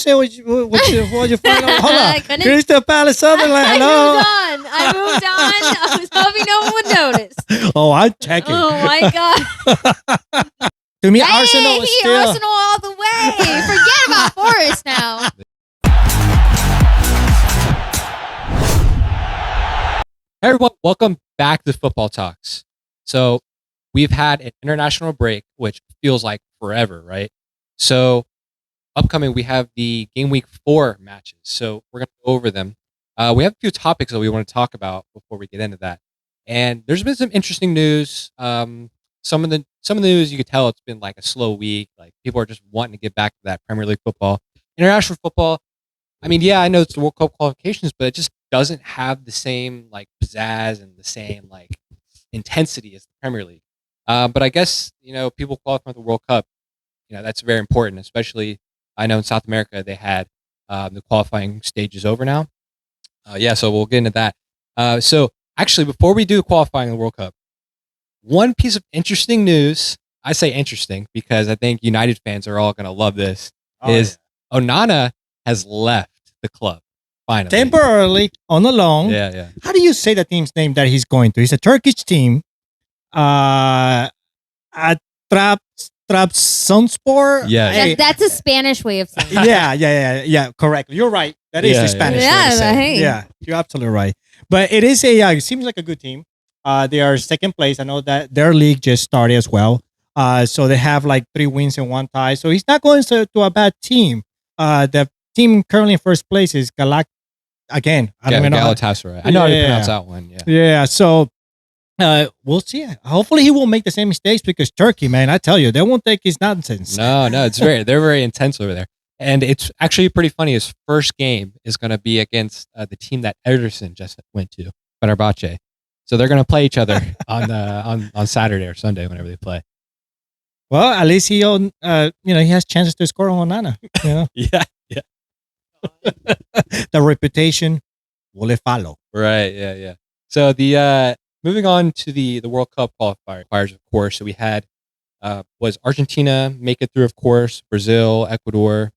say what you find out? Hold on. Couldn't- Crystal Palace Sutherland. Hello. I moved on. I was hoping no one would notice. Oh, I'm checking. Oh my god. To me, Hey, Arsenal is still. Arsenal all the way. Forget about Forest now. Hey everyone, welcome back to Futbol Talks. So we've had an international break, which feels like forever, right? So upcoming, we have the Gameweek 4 matches. So we're going to go over them. We have a few topics that we want to talk about before we get into that. And there's been some interesting news. Some of the news, you could tell it's been like a slow week. Like people are just wanting to get back to that Premier League football. International football, I mean, yeah, I know it's the World Cup qualifications, but it just doesn't have the same like pizzazz and the same like intensity as the Premier League. But I guess, people qualifying for the World Cup, that's very important, especially I know in South America they had the qualifying stages over now. So we'll get into that. So actually, before we do qualifying in the World Cup, one piece of interesting news, I say interesting because I think United fans are all going to love this, Onana has left the club. Finally. Temporarily on a loan. Yeah. How do you say the team's name that he's going to? It's a Turkish team. Trabzonspor. Yeah. That's a Spanish way of saying it. Yeah. Correct. You're right. That is the Spanish way to say. Hey. Yeah, you're absolutely right. But it is it seems like a good team. They are second place. I know that their league just started as well. So they have like 3 wins and 1 tie. So he's not going to a bad team. The team currently in first place is Again, I don't even know. Galatasaray. I know how to pronounce that one. Yeah. So we'll see. Hopefully, he won't make the same mistakes because Turkey, man, I tell you, they won't take his nonsense. No, they're very intense over there, and it's actually pretty funny. His first game is going to be against the team that Ederson just went to, Fenerbahce. So they're going to play each other on Saturday or Sunday whenever they play. Well, at least he has chances to score on Onana. Yeah. The reputation will follow. Right. Yeah. So the moving on to the World Cup qualifiers, of course. So we had was Argentina make it through, of course, Brazil, Ecuador.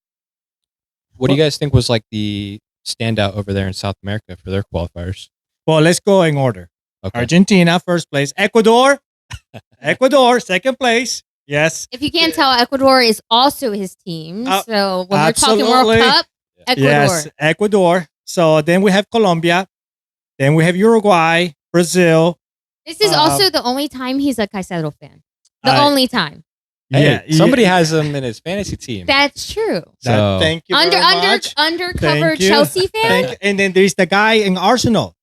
What do you guys think was like the standout over there in South America for their qualifiers? Well, let's go in order. Okay. Argentina, first place. Ecuador, second place. Yes. If you can't tell, Ecuador is also his team. So when we're talking World absolutely. Cup, Ecuador. Yes, Ecuador. So then we have Colombia. Then we have Uruguay, Brazil. This is also the only time he's a Caicedo fan. The only time. Somebody has him in his fantasy team. That's true. So Thank you very much. Undercover Thank you. Chelsea fan. And then there's the guy in Arsenal.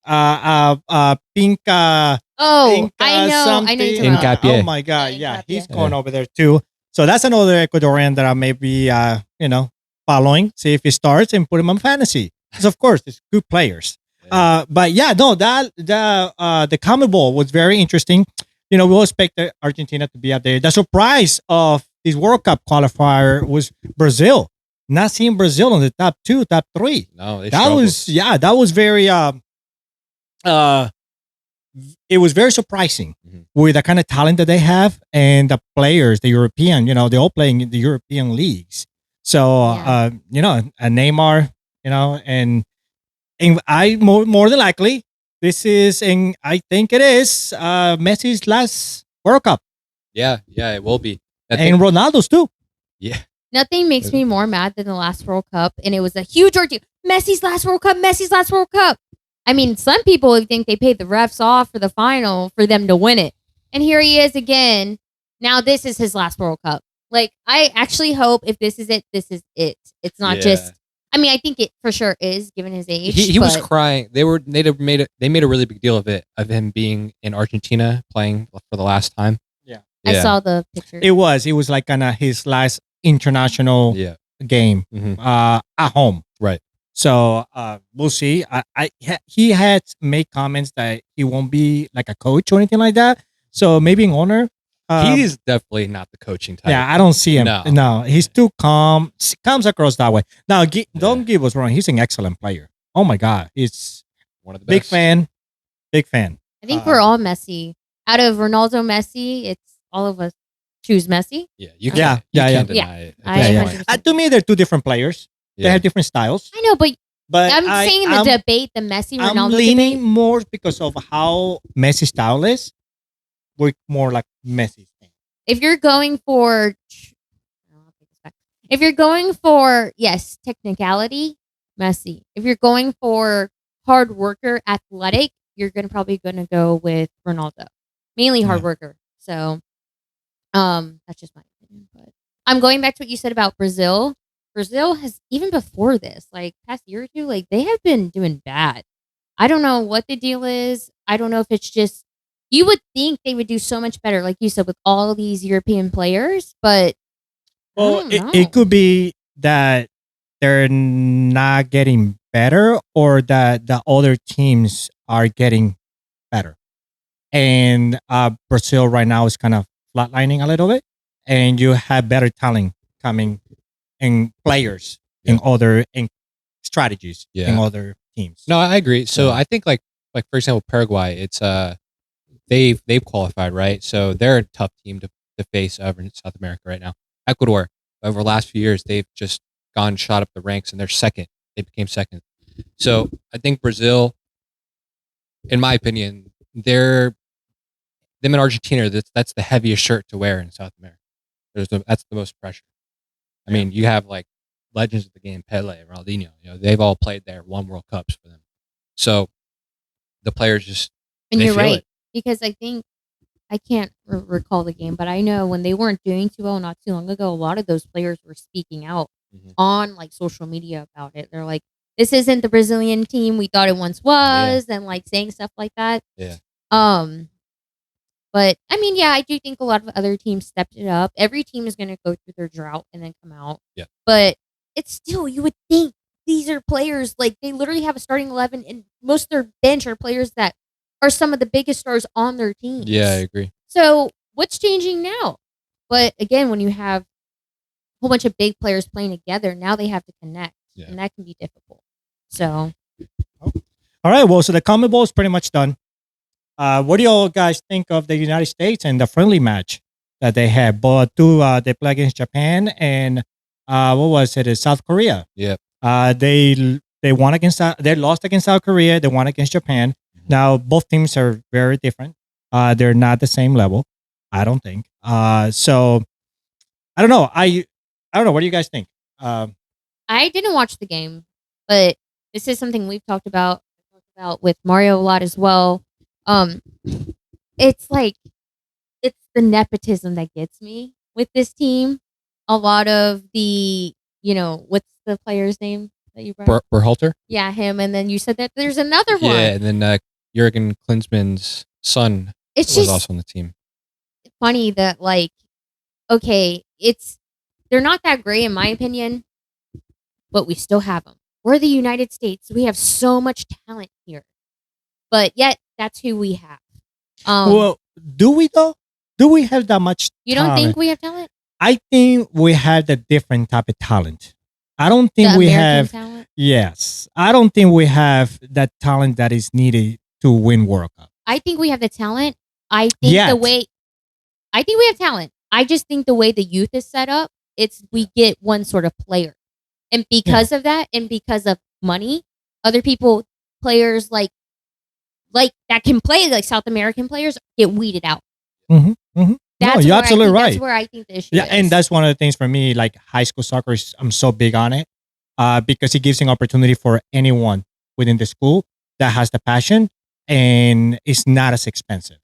Pinka. Oh, I know. Something. I know you're talking about. Oh my God. Yeah, Hincapié. he's going over there too. So that's another Ecuadorian that I may be, following. See if he starts and put him on fantasy. Because of course, it's good players. But yeah, no, the Common Ball was very interesting. We'll expect Argentina to be up there. The surprise of this World Cup qualifier was Brazil. Not seeing Brazil in the top 2, top 3. No, that was very. It was very surprising with the kind of talent that they have and the players, the European. They all playing in the European leagues. So and Neymar, and I more than likely this is, and I think it is Messi's last World Cup. Yeah, it will be. And Ronaldo's too. Yeah. Nothing makes me more mad than the last World Cup, and it was a huge ordeal. Messi's last World Cup. I mean, some people think they paid the refs off for the final for them to win it. And here he is again. Now this is his last World Cup. Like, I actually hope if this is it, this is it. It's not just... I mean, I think it for sure is, given his age. He was crying. They made a really big deal of him being in Argentina playing for the last time. Yeah. I saw the picture. It was like kind of his last international game at home. Right. So we'll see. He had made comments that he won't be like a coach or anything like that. So maybe in honor. He's definitely not the coaching type. Yeah, I don't see him. No, he's too calm. Comes across that way. Now, don't give us wrong. He's an excellent player. Oh my God, he's one of the big best. Big fan. I think we're all Messi. Out of Ronaldo, Messi, it's all of us. choose Messi. Yeah, you Yeah, can't. You yeah, can't yeah. deny it. I At this yeah. point. 100%. To me, they're two different players. They Yeah. have different styles. I know, but But I'm saying the debate, the Messi I'm Ronaldo leaning debate. more because of how Messi style is. We're more like Messi. If you're going for, I'll take this back. If you're going for yes, technicality, Messi. If you're going for hard worker, athletic, you're probably gonna go with Ronaldo. Mainly hard Yeah. worker. So, that's just my opinion. But I'm going back to what you said about Brazil. Brazil has even before this, like past year or two, like they have been doing bad. I don't know what the deal is. I don't know if it's just you would think they would do so much better, like you said, with all these European players, but I Well, don't know. it could be that they're not getting better or that the other teams are getting better. And Brazil right now is kind of flatlining a little bit. And you have better talent coming in players in other in strategies in Yeah. other teams. No, I agree. So Yeah. I think like for example Paraguay, it's they've qualified, right? So they're a tough team to face over in South America right now. Ecuador, over the last few years, they've just shot up the ranks and they're second. They became second. So I think Brazil, in my opinion, them in Argentina, that's the heaviest shirt to wear in South America. That's the most pressure. I mean, you have like legends of the game, Pele, Ronaldinho. You know, they've all played there, won World Cups for them. So the players just And they you're feel right it. because I think I can't recall the game, but I know when they weren't doing too well not too long ago, a lot of those players were speaking out Mhm. on like social media about it. They're like, "This isn't the Brazilian team we thought it once was," and like saying stuff like that. Yeah. But I mean, yeah, I do think a lot of other teams stepped it up. Every team is going to go through their drought and then come out. Yeah. But it's still, you would think these are players like they literally have a starting 11, and most of their bench are players that are some of the biggest stars on their teams. Yeah, I agree. So what's changing now? But again, when you have a whole bunch of big players playing together, now they have to connect, Yeah. and that can be difficult. So All right. Well, so the Common Bowl is pretty much done. What do you all guys think of the United States and the friendly match that they had? But they play against Japan and what was it? South Korea. Yeah. They won against they lost against South Korea. They won against Japan. Now both teams are very different. They're not the same level. I don't think. So I don't know. I don't know. What do you guys think? I didn't watch the game, but this is something we've talked about. I talked about with Mario a lot as well. It's like it's the nepotism that gets me with this team. A lot of the, what's the player's name that you brought up? Berhalter? Yeah, him. And then you said that there's another one. Yeah, and then Jurgen Klinsmann's son It's was just also on the team. funny that okay, they're not that great in my opinion, but we still have them. We're the United States. We have so much talent here, but yet that's who we have. Well, do we though? Do we have that much? You don't talent? think we have talent? I think we have the different type of talent. I don't think The we American have. talent? Yes, I don't think we have that talent that is needed to win World Cup. I think we have the talent. I think Yet. I think we have talent. I just think the way the youth is set up, we get one sort of player. And because of that, and because of money, other people, players like that can play, like South American players, get weeded out. Mm-hmm, mm-hmm. No, you're absolutely right. That's where I think the issue Yeah, is. and that's one of the things for me. Like high school soccer, I'm so big on it because it gives an opportunity for anyone within the school that has the passion, and it's not as expensive.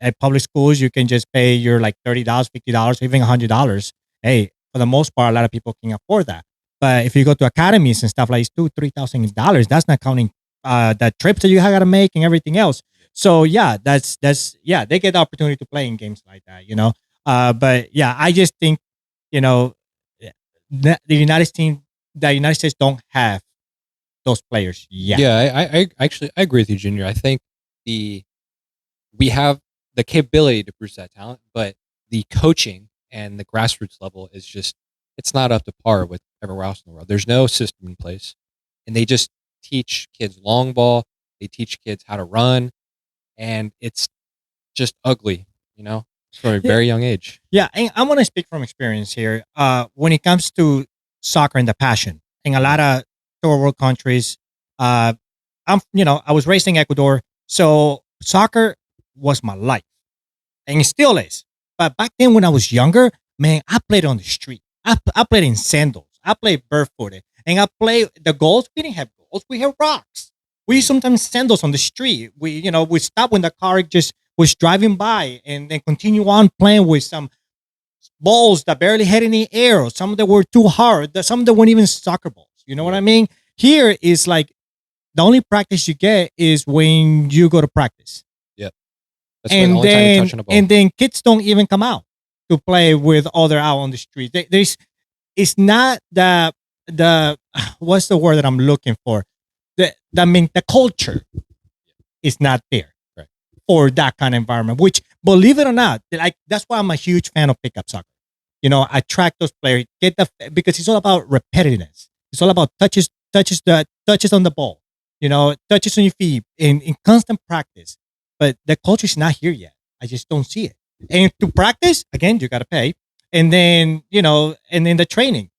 At public schools, you can just pay your like $30, $50, even $100. Hey, for the most part, a lot of people can afford that. But if you go to academies and stuff like it's $2,000-$3,000, that's not counting the trips that you got to make and everything else. So yeah, that's they get the opportunity to play in games like that. But yeah, I just think the United States don't have those players yet. Yeah, I actually I agree with you, Junior. I think we have the capability to produce that talent, but the coaching and the grassroots level is just it's not up to par with everywhere else in the world. There's no system in place, and they just teach kids long ball. They teach kids how to run, and it's just ugly. from a very young age. Yeah, and I want to speak from experience here. When it comes to soccer and the passion, in a lot of third world countries, I was raised in Ecuador, so soccer was my life, and it still is. But back then, when I was younger, man, I played on the street. I played in sandals. I played barefooted, and I played the goals. We didn't have goals. We had rocks. We sometimes sandals on the street. We stop when the car just was driving by, and then continue on playing with some balls that barely had any air. Or some that were too hard. Some that weren't even soccer balls. You know what I mean? Here is like the only practice you get is when you go to practice. Yep. That's the only time you're touching a ball. And then kids don't even come out to play with other out on the street. It's not the what's the word that I'm looking for? The culture is not there Right. for that kind of environment. Which, believe it or not, like that's why I'm a huge fan of pickup soccer. Attract those players, because it's all about repetitiveness. It's all about touches on the ball. Touches on your feet in constant practice. But the culture is not here yet. I just don't see it. And to practice, again, you got to pay. And then, and then the training,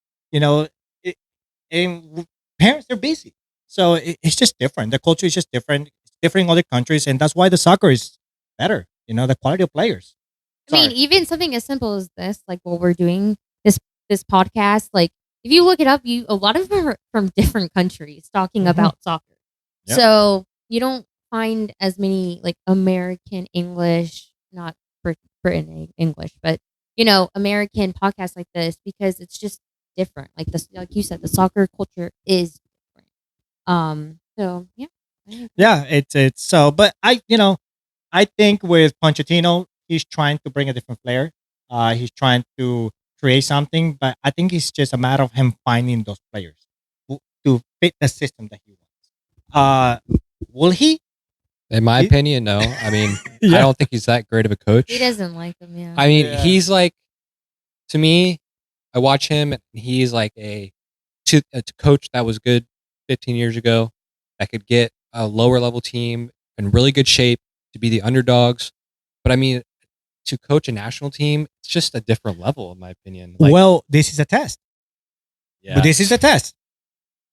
and parents are busy. So it's just different. The culture is just different. It's different in other countries. And that's why the soccer is better, the quality of players. I mean, even something as simple as this, like what we're doing, this podcast, like if you look it up, a lot of them are from different countries talking about soccer. Yep. So you don't find as many like American English, not Britain English, but American podcasts like this because it's just different. Like this, like you said, the soccer culture is different. So yeah. Yeah, it's so. But I think with Pochettino, he's trying to bring a different flair. He's trying to create something, but I think it's just a matter of him finding those players to fit the system that he wants. Will he? In my opinion, no. I mean, Yeah. I don't think he's that great of a coach. He doesn't like them, yeah. I mean, Yeah. he's like, to me, I watch him and he's like a coach that was good 15 years ago that could get a lower level team in really good shape to be the underdogs. But I mean, to coach a national team, it's just a different level, in my opinion. Like, Well, this is a test. yeah. But this is a test.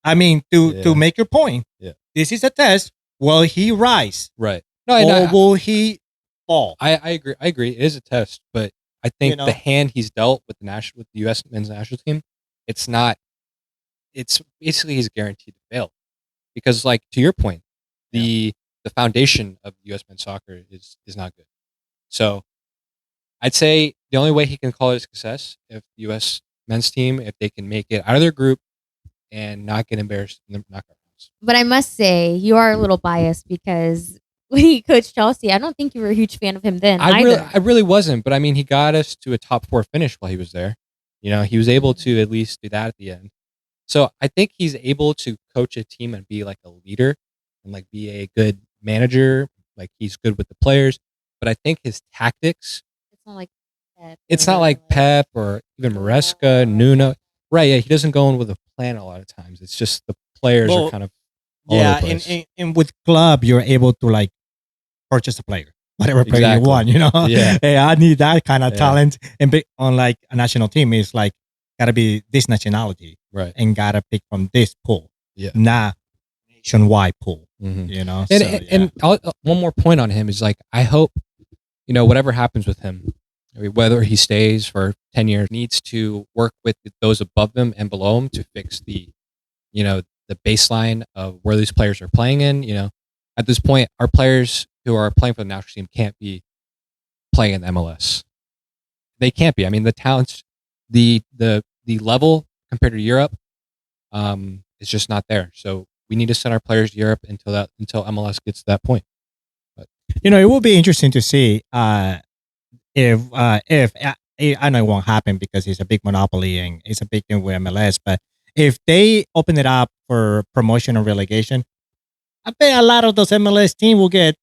I mean, to Yeah. make your point, Yeah. this is a test. Will he rise Right. No, or will he fall? I agree. I agree. It is a test, but I think know? the hand he's dealt with with the U.S. men's national team, it's not. It's basically he's guaranteed to fail, because, like, to your point, the foundation of U.S. men's soccer is not good. So, I'd say the only way he can call it a success if the U.S. men's team, if they can make it out of their group and not get embarrassed in the knockout rounds. But I must say, you are a little biased because when he coached Chelsea, I don't think you were a huge fan of him then either. I really wasn't, but I mean, he got us to a top 4 finish while he was there. He was able to at least do that at the end. So I think he's able to coach a team and be like a leader and like be a good manager. Like, he's good with the players, but I think his tactics. It's not like Pep. It's not like Pep or even Maresca, Nuno. Right? Yeah, he doesn't go in with a plan a lot of times. It's just the players Well, are kind of all over the place. and with club, you're able to like purchase a player, whatever player Exactly. you want. Yeah. Hey, I need that kind of Yeah. talent. And on like a national team, it's like gotta be this nationality Right. and gotta pick from this pool, Yeah. not nationwide pool. Mhm. And, And, and one more point on him is, like, I hope, whatever happens with him, I mean, whether he stays for 10 years, needs to work with those above him and below him to fix the baseline of where these players are playing in. At this point, our players who are playing for the national team can't be playing in the MLS. They can't be. I mean, the talents, the level compared to Europe, is just not there. So we need to send our players to Europe until MLS gets to that point. it will be interesting to see if I know it won't happen because it's a big monopoly and it's a big thing with MLS. But if they open it up for promotion or relegation, I bet a lot of those MLS teams will get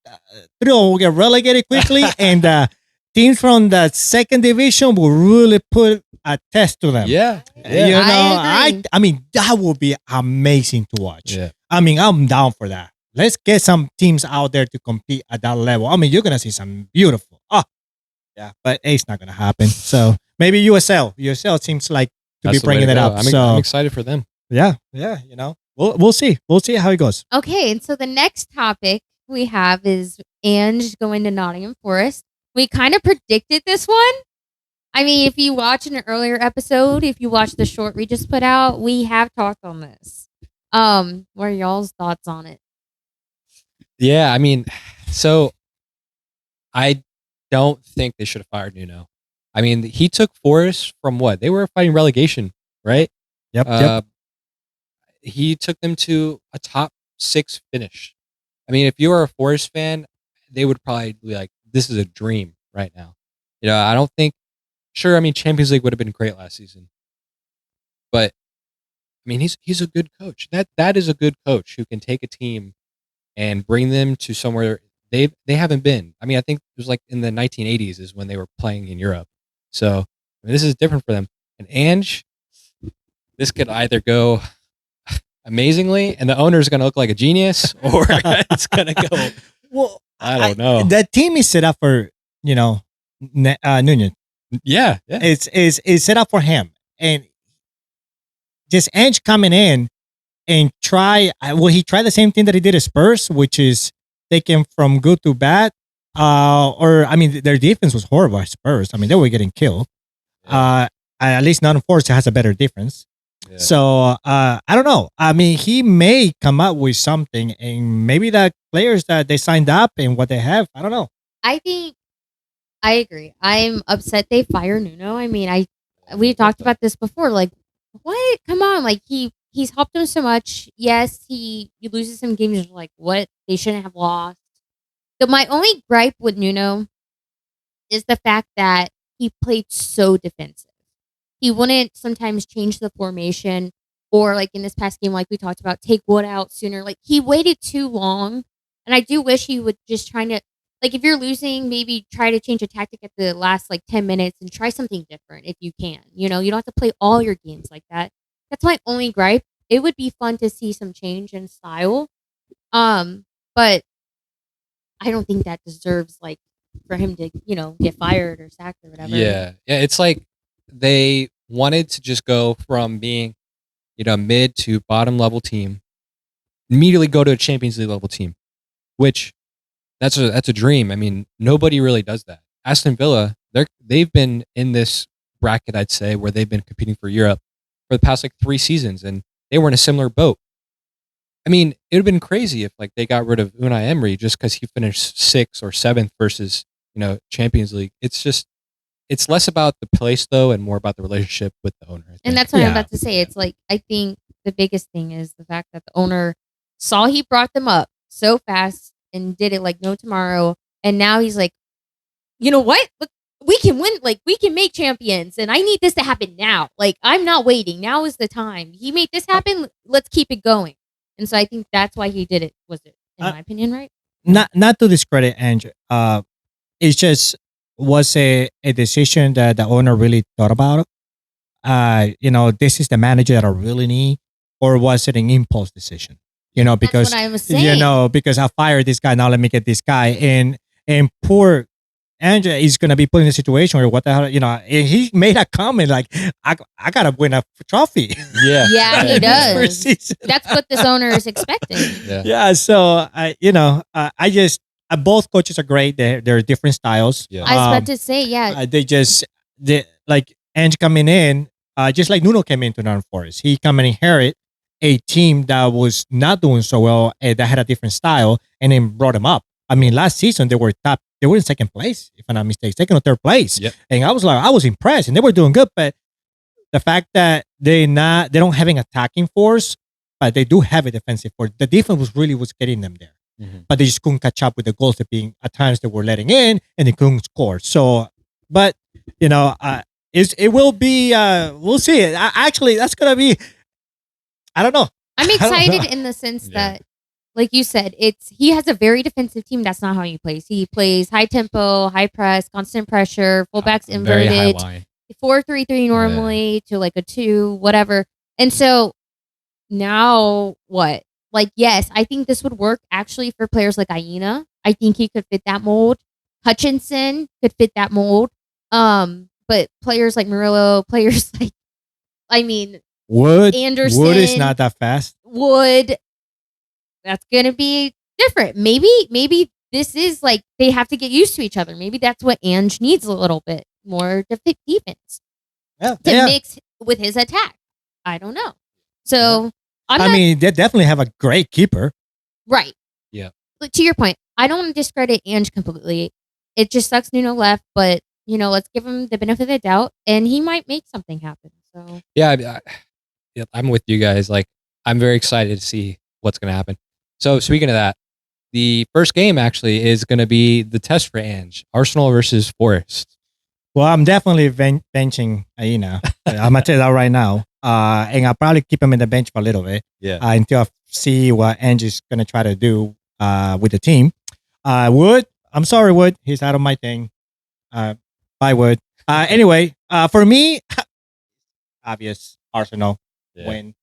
relegated quickly, and teams from the second division will really put a test to them. Yeah. I agree. I mean, that would be amazing to watch. Yeah. I mean, I'm down for that. Let's get some teams out there to compete at that level. I mean, you're gonna see some beautiful. Yeah, but it's not gonna happen. So maybe USL. USL seems like to That's be the way bringing to it go. up. I'm excited for them. Yeah, we'll see. We'll see how it goes. Okay, and so the next topic we have is Ange going to Nottingham Forest. We kind of predicted this one. I mean, if you watch an earlier episode, if you watch the short we just put out, we have talked on this. What are y'all's thoughts on it? Yeah, I mean, so I don't think they should have fired Nuno. I mean, he took Forest from what? They were fighting relegation, right? Yep. He took them to a top 6 finish. I mean, if you were a Forest fan, they would probably be like, this is a dream right now. I don't think, sure, I mean, Champions League would have been great last season. But, I mean, he's a good coach. That is a good coach who can take a team and bring them to somewhere they haven't been. I mean, I think it was like in the 1980s is when they were playing in Europe. So, I mean, this is different for them. And Ange, this could either go amazingly and the owner is going to look like a genius, or it's going to go, Well, I don't know. That team is set up for Nunez. Yeah. It's set up for him, and just Ange coming in and try. He tried the same thing that he did at Spurs, which is taking from good to bad. Or I mean, their defense was horrible at Spurs. I mean, they were getting killed. At least Nottingham Forest has a better defense. Yeah. So I don't know. I mean, he may come up with something, and maybe the players that they signed up and what they have. I don't know. I think I agree. I'm upset they fired Nuno. I mean, we talked about this before. Like, what? Come on! Like he's helped them so much. Yes, he loses some games. You're like, what? They shouldn't have lost. So my only gripe with Nuno is the fact that he played so defensive. He wouldn't sometimes change the formation, or like in this past game, like we talked about, take Wood out sooner. Like he waited too long, and I do wish he would just try to, like, if you're losing, maybe try to change a tactic at the last like 10 minutes and try something different if you can. You don't have to play all your games like that. That's my only gripe. It would be fun to see some change in style, but I don't think that deserves like for him to get fired or sacked or whatever. Yeah. It's like they wanted to just go from being, mid to bottom level team, immediately go to a Champions League level team, which that's a dream. I mean, nobody really does that. Aston Villa, they've been in this bracket, I'd say, where they've been competing for Europe for the past like 3 seasons, and they were in a similar boat. I mean, it would have been crazy if like they got rid of Unai Emery just because he finished 6th or 7th versus Champions League. It's less about the place though, and more about the relationship with the owner. And that's what I'm about to say. It's like I think the biggest thing is the fact that the owner saw he brought them up so fast and did it like no tomorrow, and now he's like, you know what? Look, we can win. Like we can make champions, and I need this to happen now. Like I'm not waiting. Now is the time. He made this happen. Let's keep it going. And so I think that's why he did it. Was it, in my opinion, right? Not to discredit Ange. It's just was a decision that the owner really thought about. This is the manager that I really need, or was it an impulse decision? Because that's what I was saying. Because I fired this guy, now let me get this guy, and poor Ange is gonna be put in a situation where what the hell, and he made a comment like, I gotta win a trophy. Yeah, he does. Season. That's what this owner is expecting. Yeah. So I just both coaches are great. They're different styles. Yeah. I was about to say, yeah. They like Ange coming in, just like Nuno came into Nottingham Forest. He come and inherit a team that was not doing so well, that had a different style, and then brought them up. I mean, last season they were top. They were in second place, if I'm not mistaken, second or third place. Yep. And I was impressed, and they were doing good. But the fact that they don't have an attacking force, but they do have a defensive force. The defense was getting them there, but they just couldn't catch up with the goals that being at times they were letting in, and they couldn't score. So, but it will be. We'll see. Actually, that's gonna be. I don't know. I'm excited in the sense that, like you said, he has a very defensive team. That's not how he plays. He plays high tempo, high press, constant pressure, fullbacks inverted, very high line. 4-3-3 normally to like a 2, whatever. And so now what? Like, yes, I think this would work actually for players like Aina. I think he could fit that mold. Hutchinson could fit that mold. But players like Murillo, players like, I mean, Wood Anderson, Wood is not that fast. Wood, that's gonna be different. Maybe this is like they have to get used to each other. Maybe that's what Ange needs a little bit more defense Yeah, to mix with his attack. I don't know. So I mean, they definitely have a great keeper. right. Yeah. But to your point, I don't want to discredit Ange completely. It just sucks Nuno left, but let's give him the benefit of the doubt, and he might make something happen. So Yeah, I'm with you guys. Like, I'm very excited to see what's going to happen. So, speaking of that, the first game actually is going to be the test for Ange. Arsenal versus Forest. Well, I'm definitely benching Aina. I'm gonna tell you that right now. And I'll probably keep him in the bench for a little bit. Yeah. Until I see what Ange is gonna try to do with the team. Wood, I'm sorry, Wood. He's out of my thing. Bye, Wood. Anyway, for me, obvious Arsenal win.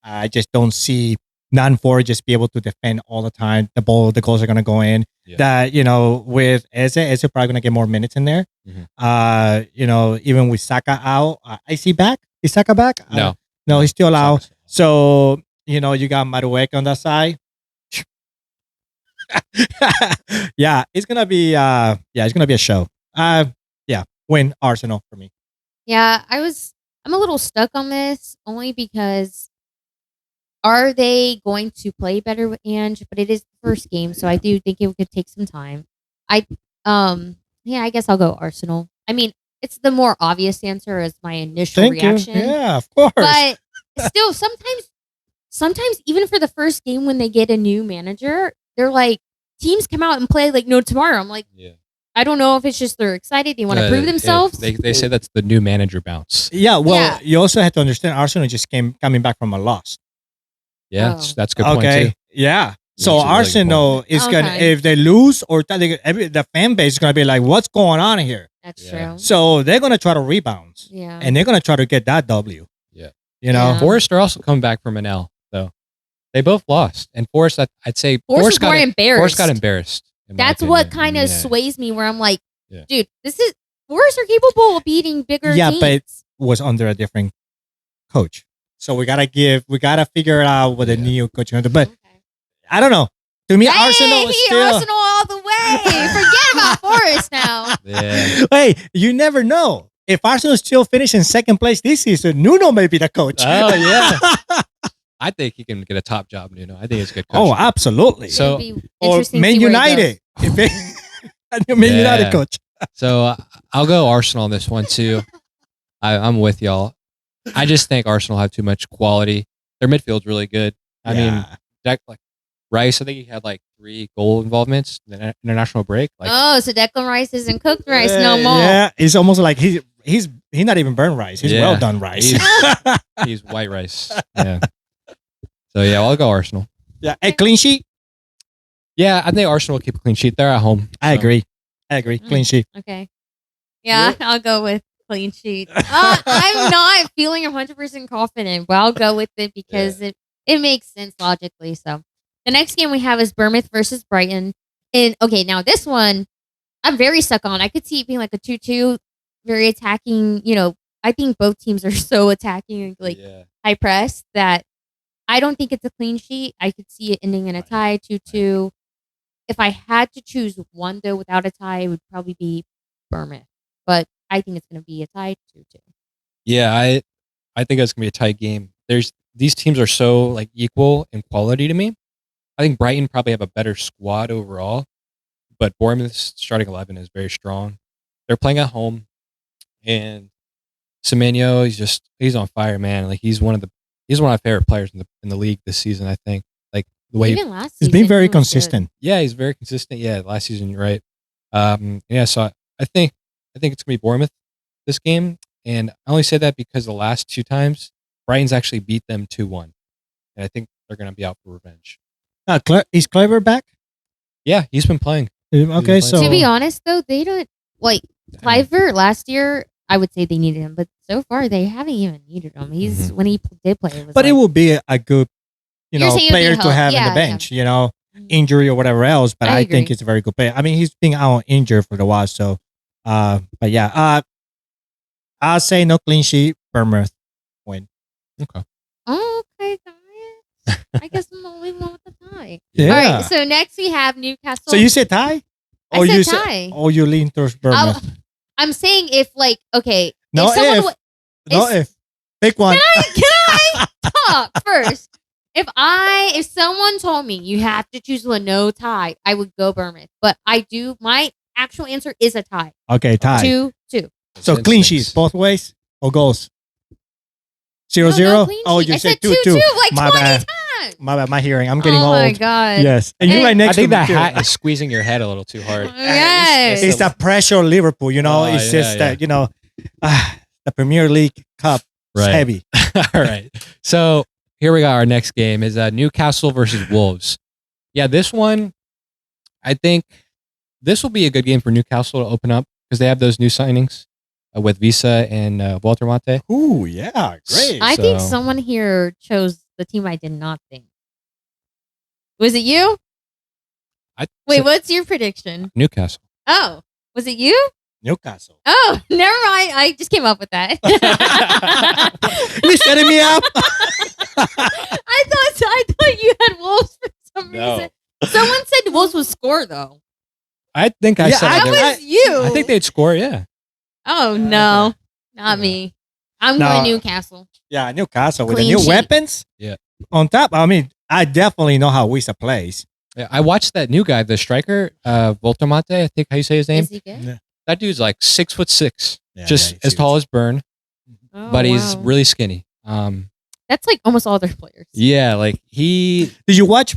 I just don't see non-4 just be able to defend all the time. The goals are going to go in. Yeah. That, with Eze probably going to get more minutes in there. Mhm. Even with Saka out, is he back? Is Saka back? No. He's still out. Saka's So, you got Madueke on that side. Yeah, it's going to be a show. Win Arsenal for me. yeah, I'm a little stuck on this only because are they going to play better with Ange? But it is the first game, so I do think it could take some time. I I guess I'll go Arsenal. I mean, it's the more obvious answer as my initial Thank reaction. you. Yeah, of course. But still, sometimes even for the first game when they get a new manager, they're like teams come out and play like no tomorrow. I'm like, Yeah. I don't know if it's just they're excited, they want to prove themselves. They say that's the new manager bounce. Yeah, well, Yeah. you also have to understand Arsenal just coming back from a loss. Yeah, Oh. that's a good point too. Yeah. So That's a really good Arsenal is gonna, Okay. if they lose or the fan base is gonna be like, "What's going on here?" That's Yeah. true. So they're gonna try to rebound, Yeah. and they're gonna try to get that W. Yeah. You know. Yeah. Forest are also coming back from an L, though. They both lost, and Forest, I'd say Forest was more Forest embarrassed. got embarrassed. in my That's what opinion. kind of Yeah. sways me where I'm like, Yeah. dude, Forest are capable of beating bigger Yeah, teams. but was under a different coach. So we gotta figure it out with a Yeah. new coach. But Okay. I don't know. To me, Hey, Arsenal is still. Arsenal all the way. Forget about Forest now. Yeah. Hey, you never know. If Arsenal still finish in second place this season, Nuno may be the coach. Oh, yeah. I think he can get a top job, Nuno. I think it's a good coach. Oh, absolutely. So- It'd be Or interesting to Man see where it United. If it, Man Yeah. United coach. So I'll go Arsenal on this one too. I'm with y'all. I just think Arsenal have too much quality. Their midfield's really good. I mean, Rice, I think he had like 3 goal involvements in the international break. Like, Oh, so Declan Rice isn't cooked rice no more. Yeah, it's almost like he's not even burnt rice. He's Yeah. well done rice. he's white rice. Yeah. So yeah, I'll go Arsenal. Yeah, a clean sheet. Yeah, I think Arsenal will keep a clean sheet. They're at home. I so- agree. Clean sheet. Okay. Yeah, I'll go with clean sheet. I'm not feeling 100% confident, but I'll go with it because it makes sense logically. So the next game we have is Bournemouth versus Brighton. And okay, now this one I'm very stuck on. I could see it being like a 2-2, very attacking. I think both teams are so attacking, like yeah. high press, that I don't think it's a clean sheet. I could see it ending in a tie, 2-2. If I had to choose one, though, without a tie, it would probably be Bournemouth. But I think it's going to be a tie, 2-2. Yeah, I think it's gonna be a tight game. These teams are so like equal in quality to me. I think Brighton probably have a better squad overall, but Bournemouth's starting 11 is very strong. They're playing at home, and Semenyo, he's on fire, man. Like he's one of my favorite players in the league this season. I think like the way Even last He's season, been very he was good. consistent. yeah, he's very consistent. Yeah, last season, you're right. Yeah, so I think it's gonna be Bournemouth this game, and I only say that because the last 2 times Brighton's actually beat them 2-1, and I think they're gonna be out for revenge. Is Clever back? Yeah, he's been playing. Okay, so To be honest, though, they don't like Clivert last year. I would say they needed him, but so far they haven't even needed him. He's when he did play. It was but like, it will be a good, You're saying it would be player a to help. have in Yeah, the bench. injury or whatever else. But I I think agree. it's a very good player. I mean, he's been out injured for a while. So, but yeah, I'll say no clean sheet. Bournemouth win. Okay. Oh, okay, guys. I guess I'm gonna leave one with the tie. Yeah. All right. So next we have Newcastle. So you said tie? I Or said you tie. Or you lean towards Bournemouth? I'm saying if like okay, No if someone if. wa- No if. Pick one. can I talk first? If someone told me you have to choose a no tie, I would go Bournemouth. But I do. My actual answer is a tie. Okay, tie. 2-2. So That's clean instincts. sheets both ways or goals? No, 0-0? no clean Oh, sheet. you I said said 2-2 2-2. like My 20 bad. times. My bad. My hearing. I'm getting oh old. my god. Yes. And you And- right next I think to that me too. hat is squeezing your head a little too hard. Yes. It's the pressure of Liverpool, you know. Oh, It's yeah, just yeah. that, you know, the Premier League Cup is Right. heavy. All right. So here we got our next game is Newcastle versus Wolves. Yeah, this one, I think this will be a good game for Newcastle to open up because they have those new signings with Visa and Walter Monte. Ooh, yeah. Great. I think So- someone here chose the team I did not think. Was it you? Wait, what's your prediction? Newcastle. Oh, was it you? Newcastle. Oh, never mind. I just came up with that. You setting me up? I thought you had Wolves for some reason. Someone said Wolves would score though. I think I Yeah, said That they- was you. I think they'd score, yeah. Oh no, not me. I'm No. going Newcastle. Yeah, Newcastle with the Clean new sheet. weapons. Yeah. On top, I mean, I definitely know how Wisa plays. Yeah, I watched that new guy, the striker, Voltermonte, I think how you say his name. Is he good? Yeah. That dude's like 6'6", Yeah, just yeah, as tall as Burn, Oh, but he's wow. really skinny. That's like almost all their players. Yeah, like he. Did you watch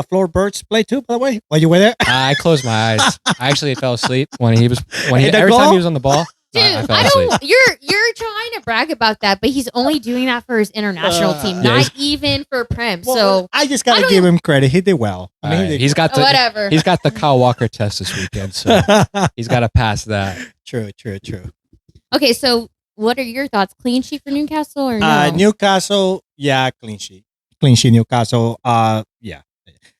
Floor Birds play too, by the way, while you were there? I closed my eyes. I actually fell asleep when he Hit the every time goal? he was on the ball. Dude, I fell I asleep. don't. You're trying to brag about that, but he's only doing that for his international team, Yeah, not he's- even for Prem. Well, so I just I gotta don't give him credit. He did well. I mean, he did He's got the whatever. he's got the Kyle Walker test this weekend, so he's got to pass that. True. Okay, so what are your thoughts? Clean sheet for Newcastle or no? Newcastle, yeah, clean sheet. Clean sheet, Newcastle. Yeah.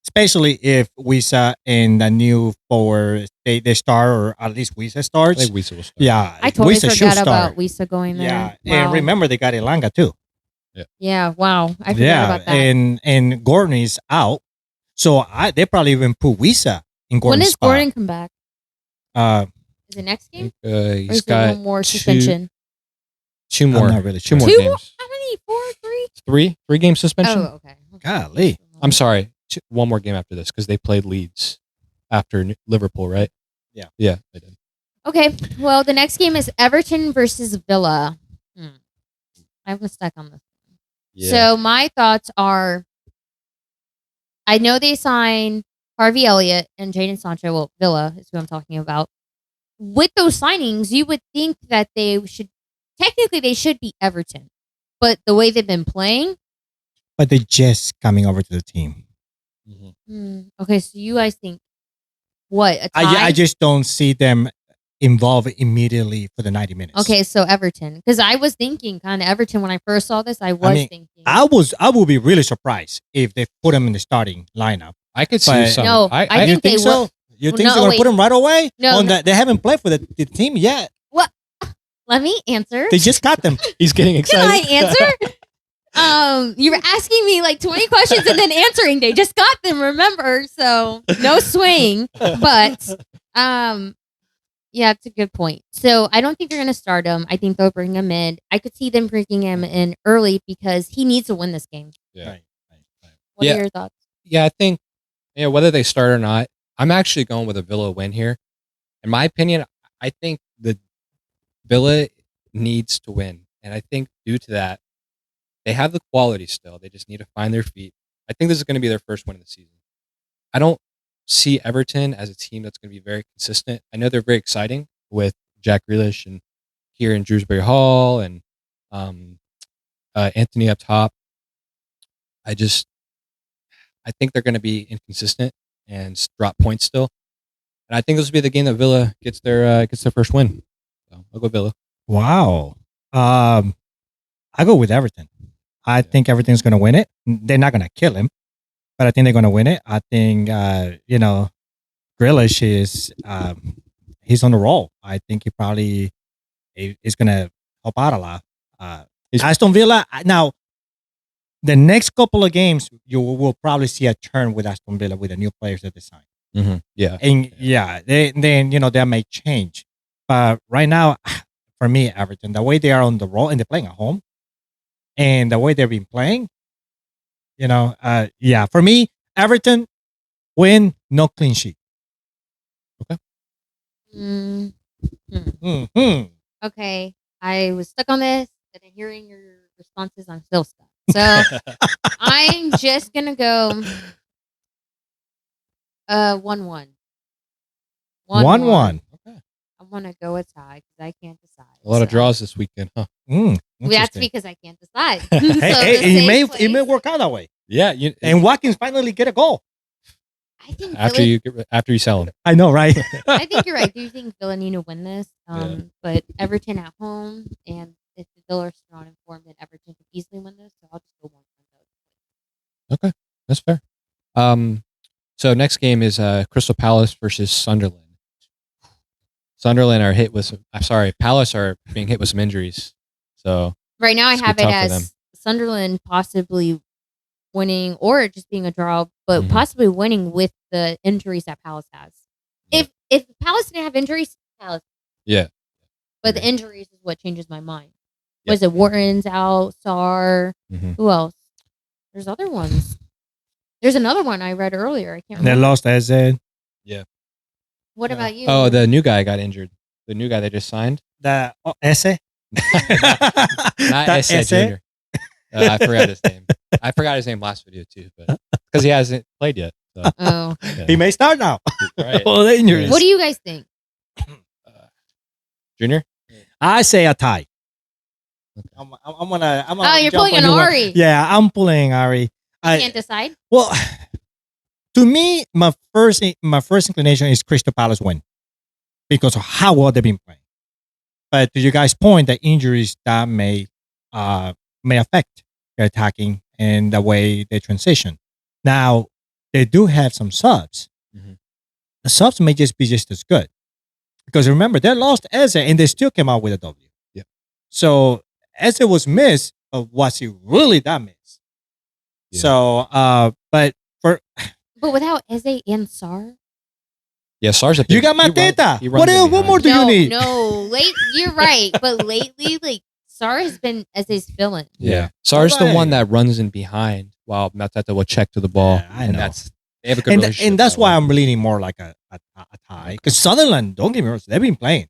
Especially if Wisa and the new forward they start, or at least Wisa I starts. think Wiese will start. Yeah, I totally Wisa should forgot start. about Wisa going there. Yeah, Wow. and remember they got Elanga too. Yeah, wow. I forgot Yeah, about that. and Gordon is out, so they probably even put Wisa in When Gordon's does spot. Gordon come back? Is it next game? Or He's is there got one more two- suspension? two more. I'm not really Two sure. more Two? games. How many? 4, 3? Three game suspension. Oh, okay. Golly. I'm sorry. One more game after this because they played Leeds after Liverpool, right? Yeah. Yeah, they did. Okay. Well, the next game is Everton versus Villa. I'm stuck on this. So my thoughts are, I know they signed Harvey Elliott and Jadon Sancho. Well, Villa is who I'm talking about. With those signings, you would think that they should be Everton, but the way they've been playing. But they're just coming over to the team. Okay, so you guys think what a tie? I just don't see them involved immediately for the 90 minutes. Okay, so Everton, because I was thinking kind of Everton when I first saw this. I was thinking. I would be really surprised if they put him in the starting lineup. I could see But- some. No, I You think they so? will. You Well, think no, they're gonna wait. put him right away? No, no. They haven't played for the team yet. Let me answer. They just got them. He's getting Can I excited. answer? You were asking me like 20 questions and then answering. They just got them, remember? So no swing. But yeah, it's a good point. So I don't think they're gonna start him. I think they'll bring him in. I could see them bringing him in early because he needs to win this game. Yeah. Right. What Yeah. are your thoughts? Yeah, I think whether they start or not, I'm actually going with a Villa win here. In my opinion, I think the Villa needs to win, and I think due to that, they have the quality still. They just need to find their feet. I think this is going to be their first win of the season. I don't see Everton as a team that's going to be very consistent. I know they're very exciting with Jack Grealish and Kieran Drewsbury Hall and Anthony up top. I think they're going to be inconsistent and drop points still. And I think this will be the game that Villa gets their first win. So I'll go Villa. Wow. I go with Everton. I think Everton's going to win it. They're not going to kill him, but I think they're going to win it. I think Grealish is he's on the roll. I think he probably is going to help out a lot. Aston Villa now. The next couple of games, you will probably see a turn with Aston Villa with the new players that they signed. Mm-hmm. Yeah, and they may change. But right now, for me, Everton, the way they are on the roll and they're playing at home, and the way they've been playing, for me, Everton win, no clean sheet. Okay. Mm-hmm. Okay, I was stuck on this, and hearing your responses, I'm still stuck. So I'm just gonna go 1-1. 1-1. Okay. I want to go a tie because I can't decide. A lot of draws this weekend, huh? That's because I can't decide. It may work out that way. Yeah, and Watkins finally get a goal. I think after you sell him. I know, right? I think you're right. Do you think Villa need to win this? But Everton at home, and if the Villa are still not informed, then Everton can easily win this. So I'll just go 1-1. Okay, that's fair. So next game is Crystal Palace versus Sunderland. Sunderland are hit with Palace are being hit with some injuries. So right now I have it tough for them. as Sunderland possibly winning or just being a draw, but possibly winning with the injuries that Palace has. Yeah. If Palace didn't have injuries, Palace. Yeah. But the injuries is what changes my mind. Yeah. Was it Wharton's out, Sarr? Mm-hmm. Who else? There's other ones. There's another one I read earlier. I can't remember. They lost Eze. Yeah. What about you? Oh, the new guy got injured. The new guy they just signed. Eze? Not Eze Jr. I forgot his name. I forgot his name last video too, but because he hasn't played yet. So, oh. Yeah. He may start now. Right. Well, the injuries. What do you guys think? Junior? I say a tie. I'm gonna. You're pulling an Ari. Yeah, I'm pulling Ari. I can't decide. Well, to me, my first inclination is Crystal Palace win because of how well they've been playing. But to you guys' point, the injuries that may affect their attacking and the way they transition. Now, they do have some subs. Mm-hmm. The subs may just be just as good. Because remember, they lost Eze and they still came out with a W. Yeah. So Eze was missed, but was he really that missed? Yeah. So, but without Eze and Sarr? Yeah, Sarr's a big. You got Mateta. What more do you need? No, you're right. But lately, Sarr has been Eze's villain. Yeah. Sarr's the one that runs in behind while Mateta will check to the ball. Yeah, I know. They have a good relationship. And that's why I'm leaning more like a tie. Because Sunderland, don't get me wrong, they've been playing.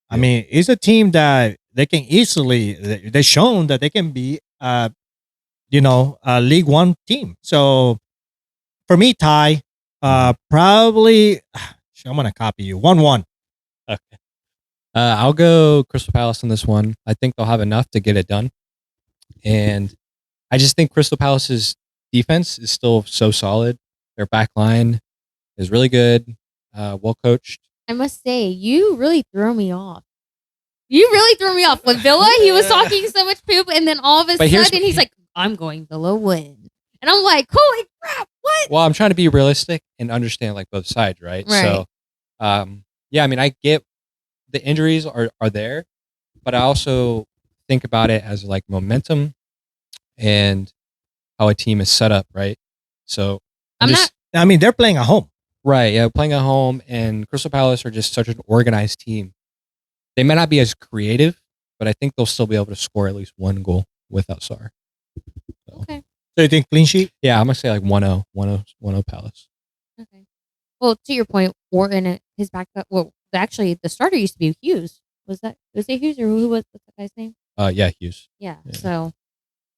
I mean, it's a team that they can easily, they've shown that they can be, a League One team. So for me, tie, probably, I'm going to copy you. 1-1. Okay. I'll go Crystal Palace on this one. I think they'll have enough to get it done. And I just think Crystal Palace's defense is still so solid. Their back line is really good, well coached. I must say, you really threw me off. With Villa, he was talking so much poop, and then all of a sudden, he's like, I'm going Villa win. And I'm like, holy crap, what? Well, I'm trying to be realistic and understand both sides, right? So, I mean, I get the injuries are there, but I also think about it as momentum and how a team is set up, right? So they're playing at home. Right, yeah, playing at home, and Crystal Palace are just such an organized team. They may not be as creative, but I think they'll still be able to score at least one goal without Sarr. So. Okay. So you think clean sheet? Yeah, I'm going to say 1-0, 1-0 Palace. Okay. Well, to your point, Wharton, his backup, actually, the starter used to be Hughes. Was it Hughes or what's that guy's name? Yeah, Hughes. Yeah. So,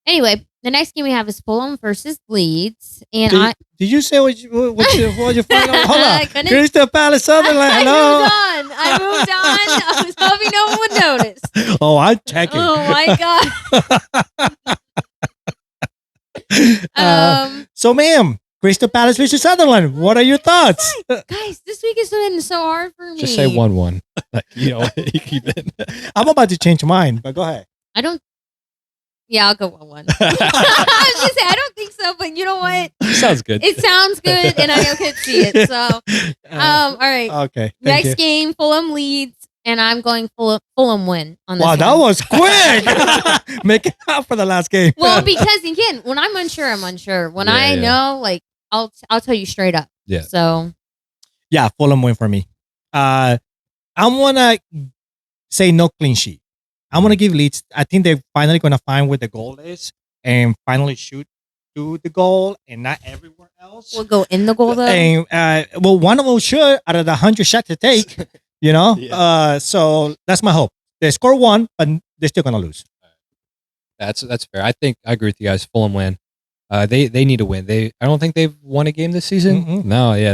anyway, the next game we have is Fulham versus Leeds, and did you say what your final? Hold on, Crystal Palace, Sunderland. Hello. I moved on. I was hoping no one would notice. Oh, I'm checking. Oh my god. So, ma'am, Crystal Palace versus Sunderland. What are your thoughts? Guys, this week has been so hard for me. Just say 1-1. You keep it. I'm about to change mine, but go ahead. Yeah, I'll go 1-1. I was just saying, I don't think so, but you know what? Sounds good. It sounds good, and I could see it. So, all right. Okay. Thank Next you. game, Fulham leads, and I'm going Fulham win on this Wow, one. that was quick. Make it out for the last game. Well, because again, when I'm unsure, I'm unsure. When Yeah, I yeah. know, like I'll tell you straight up. Yeah. So Yeah, Fulham win for me. I'm gonna say no clean sheet. I'm gonna give Leeds. I think they're finally gonna find where the goal is and finally shoot to the goal and not everywhere else. we'll go in the goal though. And well, one of them should out of the 100 shots to take. You know, Yeah. so that's my hope. They score one, but they're still gonna lose. That's fair. I think I agree with you guys. Fulham win. They need to win. I don't think they've won a game this season. Mm-mm. No, yeah,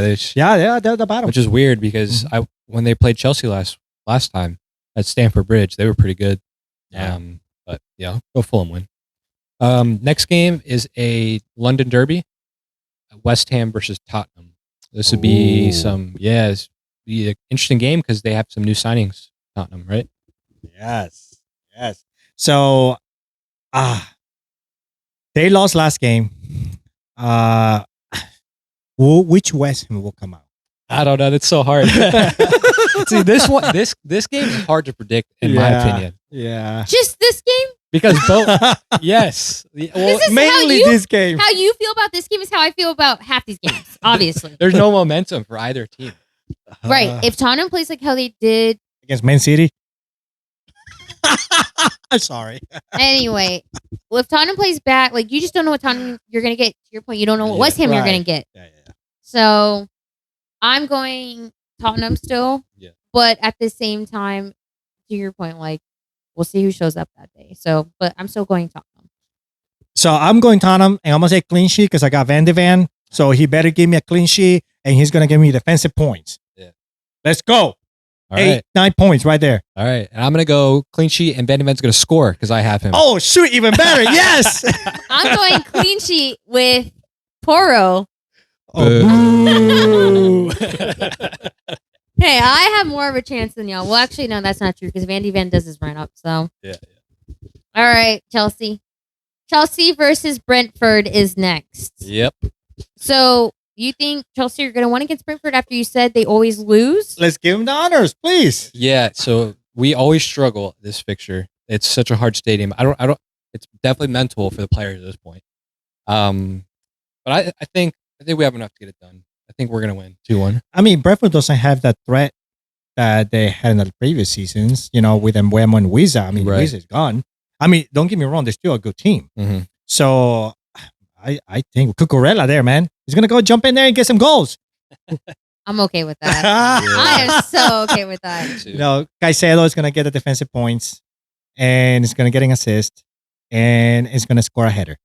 They're the bottom. which is weird because when they played Chelsea last time at Stamford Bridge, they were pretty good. Yeah. But yeah, go Fulham win. Next game is a London derby, West Ham versus Tottenham. This would be it's be an interesting game because they have some new signings. Tottenham, right? Yes. So, they lost last game. Which West Ham will come out? I don't know. That's so hard. See, this game is hard to predict in my Yeah. opinion Yeah. Just this game. because both. Yes, well, This is Mainly how this game. How you feel about this game is how I feel about half these games. Obviously, there's no momentum for either team. right? If Tottenham plays like how they did, Against Man City. I'm sorry. anyway. Well, if Tottenham plays back, like you just don't know what Tottenham you're gonna get. To your point, you don't know what Yeah, West Ham you're right. gonna get. Yeah. So I'm going Tottenham still. Yeah. But at the same time, to your point, like we'll see who shows up that day. So, but I'm still going Tottenham. So I'm going Tottenham, and I'm gonna say clean sheet because I got Van de Ven. So he better give me a clean sheet, and he's gonna give me defensive points. Yeah. Let's go. All 8, right, 9 points right there. all right. And I'm gonna go clean sheet, and Ben Van's gonna score because I have him. Oh shoot, even better. Yes. I'm going clean sheet with Poro. Oh, boo. Hey, I have more of a chance than y'all. Well, actually, no, that's not true because Vandy Van does his run up. So, Yeah. all right, Chelsea. Chelsea versus Brentford is next. Yep. So, you think Chelsea are going to win against Brentford after you said they always lose? Let's give him the honors, please. Yeah. So we always struggle at this fixture. It's such a hard stadium. I don't. It's definitely mental for the players at this point. But I think we have enough to get it done. I think we're gonna win 2-1. I mean, Brentford doesn't have that threat that they had in the previous seasons, you know, with Mbeumo and Wiza. I mean, Right. Wiza is gone. I mean, don't get me wrong, they're still a good team. Mhm. So I think Cucurella there, man, he's going to go jump in there and get some goals. I'm okay with that. Yeah. I am so okay with that. You know, Caicedo is going to get the defensive points and he's going to get an assist and is going to score a header.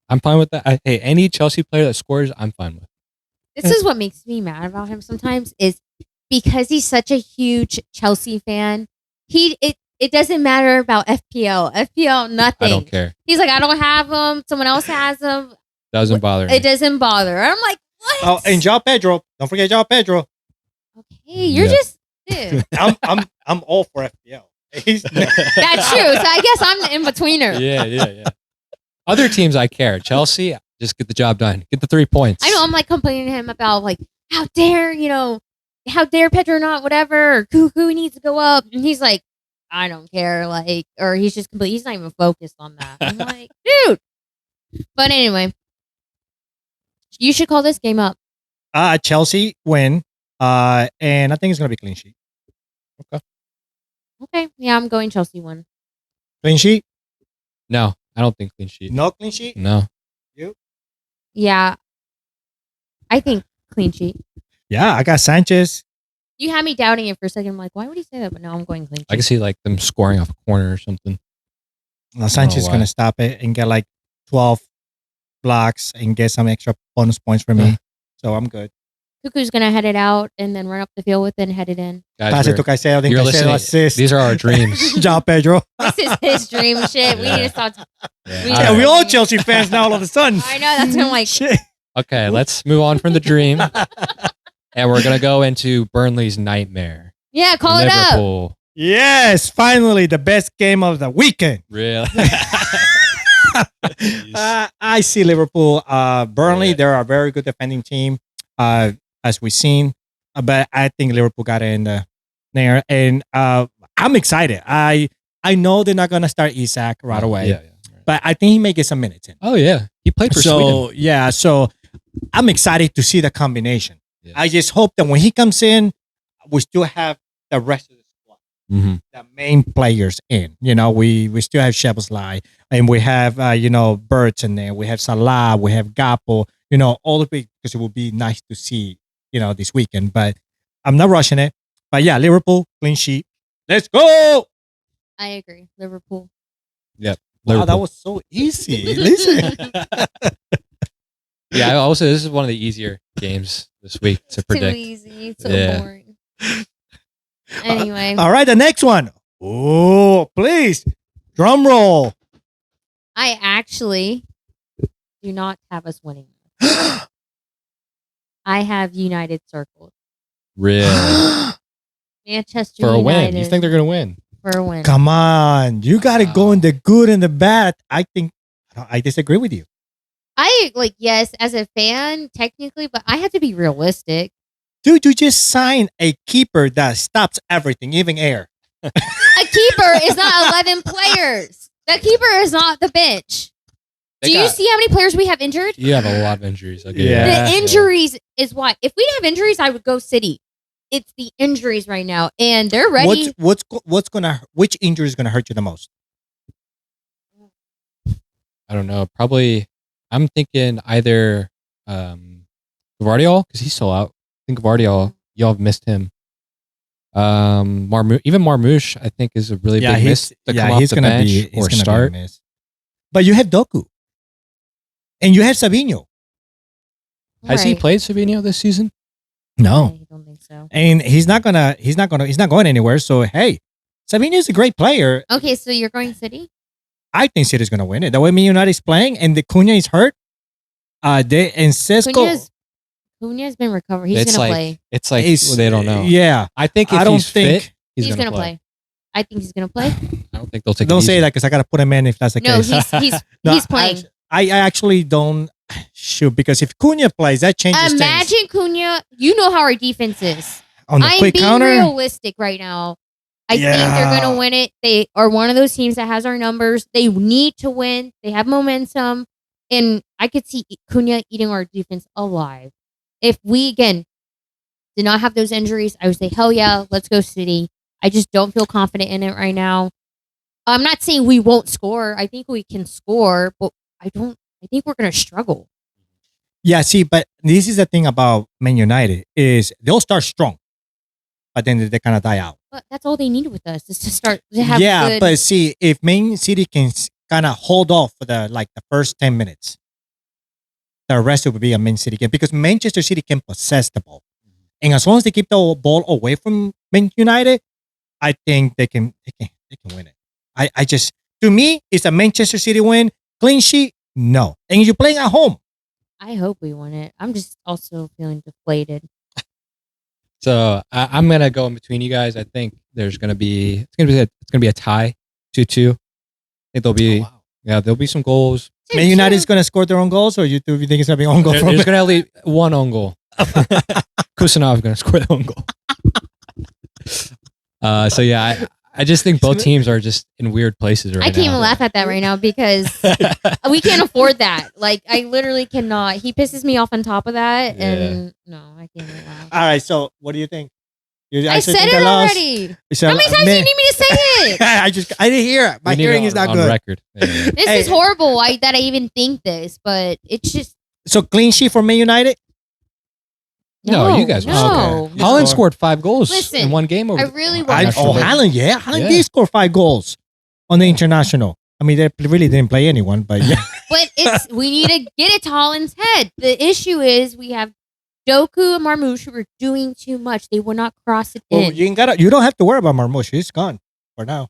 I'm fine with that. Hey, any Chelsea player that scores, I'm fine with. This is what makes me mad about him sometimes is because he's such a huge Chelsea fan. It doesn't matter about FPL. FPL, nothing. I don't care. He's like, I don't have them. Someone else has them. Doesn't bother me. It doesn't bother. I'm like, what? Oh, and João Pedro. Don't forget João Pedro. Okay, you're Yeah. just dude. I'm all for FPL. He's That's true. So I guess I'm the in-betweener. Yeah. Other teams I care. Chelsea, just get the job done. Get the 3 points. I know I'm like complaining to him about like, how dare Pedro not whatever, or Cuckoo needs to go up. And he's like, I don't care. Like, or he's just he's not even focused on that. I'm like, dude. But anyway, you should call this game up. Chelsea win. And I think it's going to be clean sheet. Okay. Yeah, I'm going Chelsea one. Clean sheet? No, I don't think clean sheet. No clean sheet? No. Yeah. I think clean sheet. Yeah, I got Sanchez. You had me doubting it for a second. I'm like, why would he say that? But no, I'm going clean sheet. I can see like them scoring off a corner or something. Sanchez is why. going to stop it and get like 12 blocks and get some extra bonus points for me. So I'm good. Cuckoo's going to head it out and then run up the field with it and head it in. Guys, Pass it to Caicedo. Then you're Caicedo listening. assist. These are our dreams. João Pedro. This is his dream shit. We Yeah. need to stop. Yeah. We- Yeah, we all Chelsea fans now all of a sudden. I know. That's what I'm like. Shit. Okay, let's move on from the dream. And we're going to go into Burnley's nightmare. Yeah, call it up. Liverpool. Yes, finally the best game of the weekend. Really? I see Liverpool. Burnley, Yeah. they're a very good defending team, as we've seen. But I think Liverpool got it in there, and I'm excited. I know they're not gonna start Isak right away, Yeah. but I think he may get some minutes in. Oh yeah, he played for Sweden. So I'm excited to see the combination. Yeah. I just hope that when he comes in, we still have the rest of the squad, the main players in. We still have Szoboszlai, and we have Birds in there. We have Salah, we have Gapo. All of it, because it will be nice to see this weekend. But I'm not rushing it. But yeah, Liverpool clean sheet. Let's go. I agree. Liverpool. Wow, Liverpool. that was so easy. Listen. Yeah, also this is one of the easier games this week to Too predict. easy. So Yeah. boring. Anyway, All right, the next one. Oh, please. Drum roll. I actually do not have us winning. I have United circled. Really? Manchester For a United win. You think they're going to win? for a win. Come on. You got to go in the good and the bad. I think I disagree with you. Yes, as a fan, technically, but I have to be realistic. Dude, you just signed a keeper that stops everything, even air. A keeper is not 11 players. The keeper is not the bench. Do you see how many players we have injured? You have a lot of injuries. Okay. Yeah. The injuries is why. If we didn't have injuries, I would go City. It's the injuries right now, and they're ready. Which injury is gonna hurt you the most? I don't know. Probably, I'm thinking either Gvardiol, because he's still out. I think Gvardiol, y'all have missed him. Even Marmouche, I think, is a really big miss to come off the bench or start. But you have Doku, and you have Savinho. Has he played Savinho this season? No, I don't think so. and he's not going anywhere. So hey, Savinho is a great player. Okay, so you're going City? I think City's going to win it. The way Man United is playing, and the Cunha is hurt. Sesko. Cunha's been recovered. He's going to play. It's like they don't know. Yeah, I think if I don't he's think fit, He's going to play. I think he's going to play. I don't think they'll take. Don't it say easy. that because I got to put him in if that's the No, case. he's playing. I actually don't shoot because if Cunha plays, that changes things. Imagine Cunha. You know how our defense is. On the I'm quick being counter. realistic right now. I think they're going to win it. They are one of those teams that has our numbers. They need to win. They have momentum. And I could see Cunha eating our defense alive. If we, again, did not have those injuries, I would say, hell yeah, let's go City. I just don't feel confident in it right now. I'm not saying we won't score. I think we can score, but I think we're going to struggle. Yeah, see, but this is the thing about Man United is they'll start strong, but then they kind of die out. But that's all they need with us is to start to have Yeah, good. but see, if Man City can kind of hold off for the first 10 minutes, the rest will be a Man City game because Manchester City can possess the ball, and as long as they keep the ball away from Man United, I think they can win it. I just, to me, it's a Manchester City win. Clean sheet, no, and you're playing at home. I hope we win it. I'm just also feeling deflated. So I'm gonna go in between you guys. I think it's gonna be a tie, 2-2. I think there'll be some goals. Man United is going to score their own goals, or you think it's going to be own goal? There's gonna be one own goal. Kusanov is gonna score the own goal. So yeah, I just think both teams are just in weird places right now. I can't even laugh at that right now because we can't afford that. Like, I literally cannot. He pisses me off on top of that. And no, I can't even laugh. All right, so what do you think? I said it already. How many times do you need me to say it? I didn't hear it. My hearing is not on good. Record. Yeah. This is horrible that I even think this, but it's just. So clean sheet for Man United? No, you guys were no. Holland scored 5 goals Listen, in one game over. I really want Haaland, Haaland did score 5 goals on the international. I mean, they really didn't play anyone, but yeah. But we need to get it to Holland's head. The issue is we have Doku and Marmouche who are doing too much. They will not cross it in. You don't have to worry about Marmouche. He's gone for now.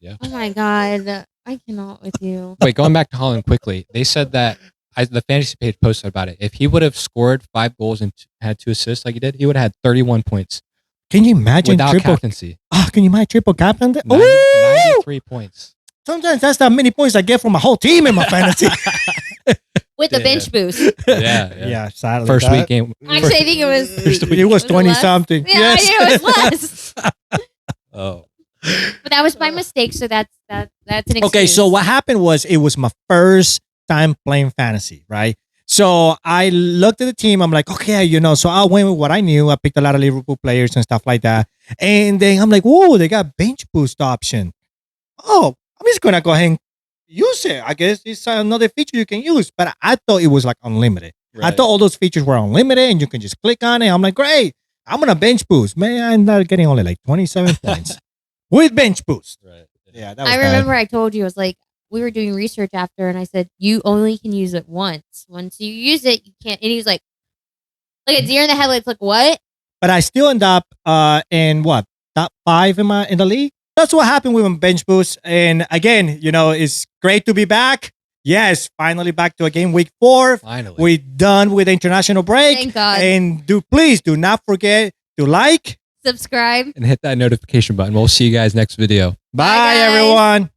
Yeah. Oh my God. I cannot with you. Wait, going back to Holland quickly. They said that the fantasy page posted about it. If he would have scored 5 goals and had 2 assists like he did, he would have had 31 points. Can you imagine without captaincy? Can you imagine triple captain? 93 points. sometimes that's the many points I get from my whole team in my fantasy. With the bench boost. Yeah. Sadly. First week game. Actually, I think it was. It was 20 less? something. Yeah, Yes. I knew it was less. Oh. But that was my mistake, so that's an excuse. Okay, so what happened was it was my first time playing fantasy, right? So I looked at the team. I'm like, okay, so I went with what I knew. I picked a lot of Liverpool players and stuff like that. And then I'm like, whoa, they got bench boost option. Oh, I'm just going to go ahead and use it. I guess it's another feature you can use. But I thought it was like unlimited. Right. I thought all those features were unlimited and you can just click on it. I'm like, great. I'm going to bench boost. Man, I ended up getting only like 27 points with bench boost. Right. Yeah, that was I bad. remember I told you, I was like, we were doing research after, and I said, you only can use it once. Once you use it, you can't. And he was like a deer in the headlights, like, what? But I still end up in what, top 5 in the league. That's what happened with my bench boost. And again, it's great to be back. Yes, finally back to a game week 4. Finally. We're done with the international break. Thank God. And please do not forget to like, Subscribe. And hit that notification button. We'll see you guys next video. Bye guys. everyone.